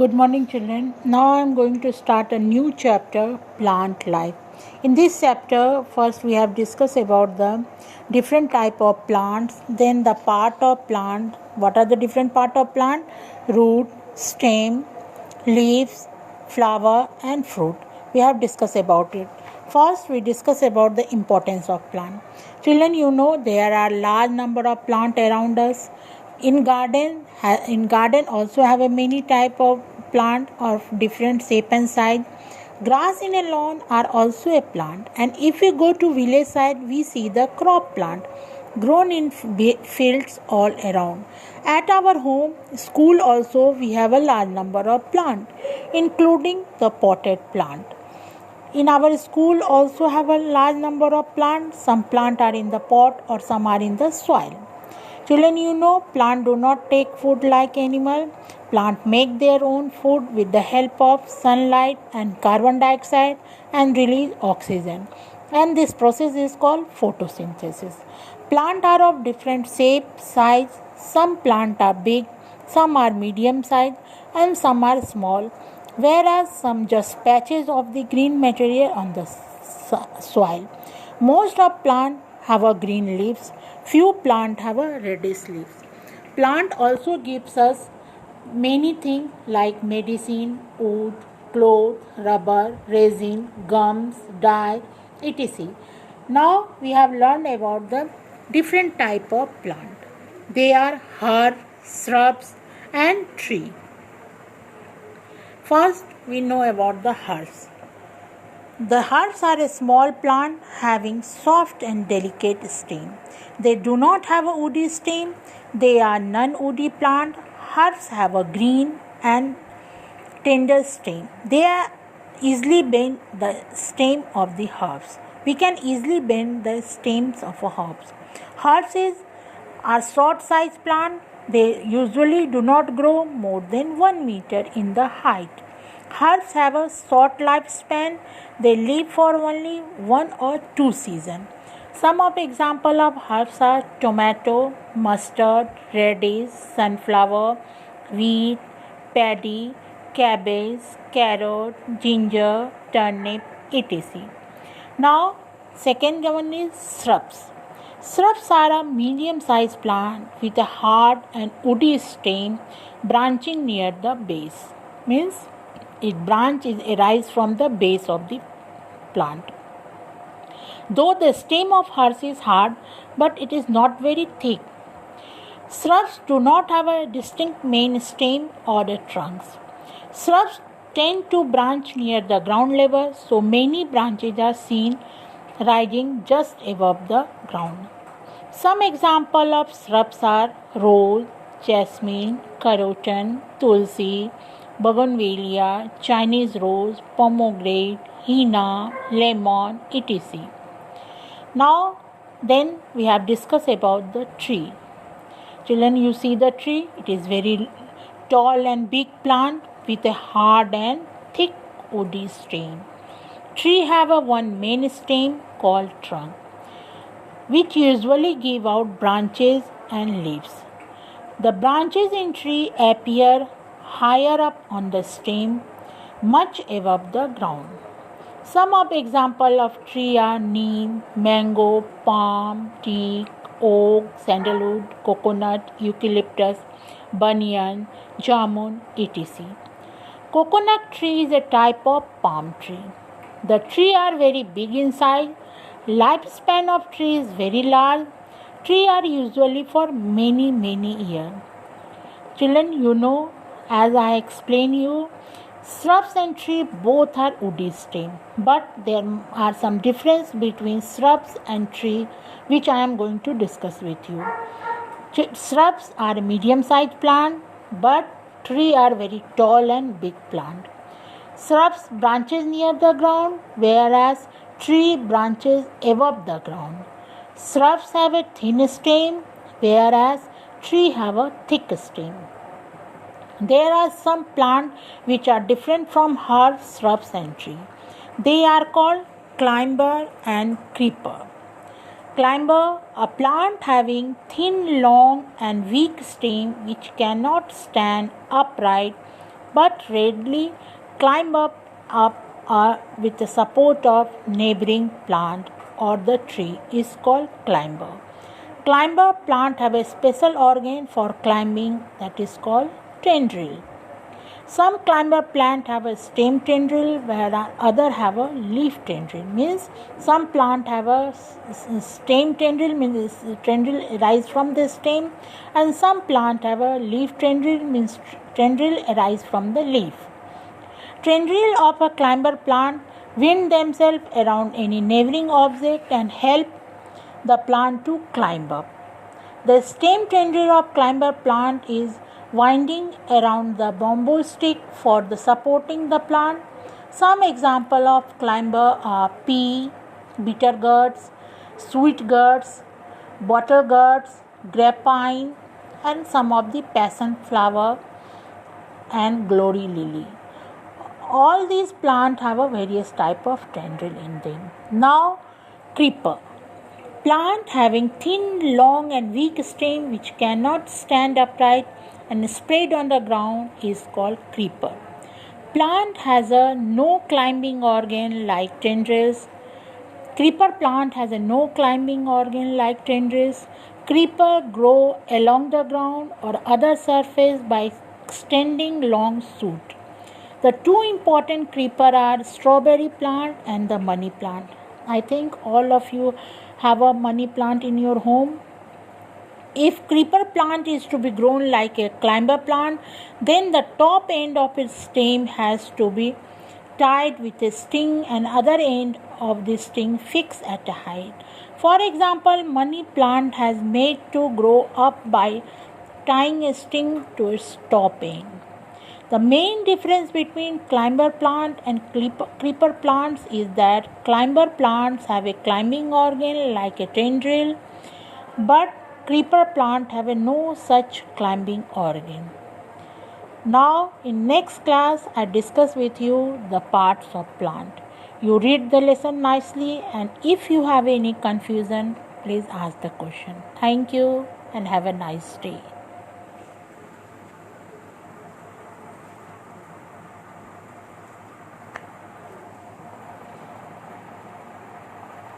Good morning, children. Now I am going to start a new chapter, Plant Life. In this chapter, first we have discussed about the different type of plants, then the part of plant. What are the different part of plant? Root, stem, leaves, flower, and fruit. We have discussed about it. First, we discuss about the importance of plant. Children, you know there are large number of plant around us. In garden also have a many type of plant of different shape and size. Grass in a lawn are also a plant, and if we go to village side, we see the crop plant grown in fields all around. At our home, school also we have a large number of plant, including the potted plant. In our school also have a large number of plants. Some plants are in the pot or some are in the soil. Children, you know plants do not take food like animal. Plants make their own food with the help of sunlight and carbon dioxide and release oxygen. And this process is called photosynthesis. Plants are of different shape, size. Some plants are big, some are medium size, and some are small, whereas some just patches of the green material on the soil. Most of plants have a green leaves. Few plants have a reddish leaves. Plant also gives us many things like medicine, wood, cloth, rubber, resin, gums, dye, etc. Now we have learned about the different type of plant. They are herb, shrubs, and tree. First, we know about the herbs. The herbs are a small plant having soft and delicate stem. They do not have a woody stem. They are non-woody plant. Herbs have a green and tender stem. They are easily bend the stem of the herbs. We can easily bend the stems of herbs. Are short size plant. They usually do not grow more than 1 meter in the height. Herbs have a short lifespan. They live for only 1 or 2 seasons. Some of example of herbs are tomato, mustard, radish, sunflower, wheat, paddy, cabbage, carrot, ginger, turnip, etc. Now, second one is shrubs. Shrubs are a medium-sized plant with a hard and woody stem branching near the base. Means its branch is arise from the base of the plant. Though the stem of herbs is hard, but it is not very thick. Shrubs do not have a distinct main stem or a trunks. Shrubs tend to branch near the ground level, so many branches are seen rising just above the ground. Some example of shrubs are rose, jasmine, carotene, tulsi, bougainvillea, Chinese rose, pomegranate, henna, lemon, etc. Now, then we have discussed about the tree. Children, you see the tree. It is very tall and big plant with a hard and thick woody stem. Tree have a one main stem called trunk, which usually give out branches and leaves. The branches in tree appear higher up on the stem, much above the ground. Some of example of tree are neem, mango, palm, teak, oak, sandalwood, coconut, eucalyptus, banyan, jamun, etc. Coconut tree is a type of palm tree. The tree are very big in size. Lifespan of tree is very large. Trees are usually for many years. Children, you know, as I explain you, shrubs and tree both are woody stem, but there are some difference between shrubs and tree which I am going to discuss with you. Shrubs are a medium-sized plant, but tree are very tall and big plant. Shrubs branches near the ground, whereas tree branches above the ground. Shrubs have a thin stem, whereas tree have a thick stem. There are some plants which are different from herbs, shrubs and tree. They are called climber and creeper. Climber, a plant having thin, long and weak stem which cannot stand upright but readily climb up with the support of neighboring plant or the tree is called climber. Climber plant have a special organ for climbing that is called tendril. Some climber plant have a stem tendril where other have a leaf tendril. Means some plant have a stem tendril, means tendril arise from the stem, and some plant have a leaf tendril, means tendril arise from the leaf. Tendril of a climber plant wind themselves around any neighboring object and help the plant to climb up. The stem tendril of climber plant is winding around the bamboo stick for the supporting the plant. Some example of climber are pea, bitter gourds, sweet gourds, bottle gourds, grapevine, and some of the passion flower and glory lily. All these plants have a various type of tendril in them. Now, creeper. Plant having thin, long and weak stem which cannot stand upright and spread on the ground is called creeper. Plant has a no climbing organ like tendrils. Creeper plant has a no climbing organ like tendrils. Creeper grow along the ground or other surface by extending long shoot. The two important creeper are strawberry plant and the money plant. I think all of you have a money plant in your home. If creeper plant is to be grown like a climber plant, then the top end of its stem has to be tied with a string and other end of the string fixed at a height. For example, money plant has made to grow up by tying a string to its top end. The main difference between climber plant and creeper plants is that climber plants have a climbing organ like a tendril, but creeper plant have a no such climbing organ. Now in next class I discuss with you the parts of plant. You read the lesson nicely, and if you have any confusion, please ask the question. Thank you and have a nice day.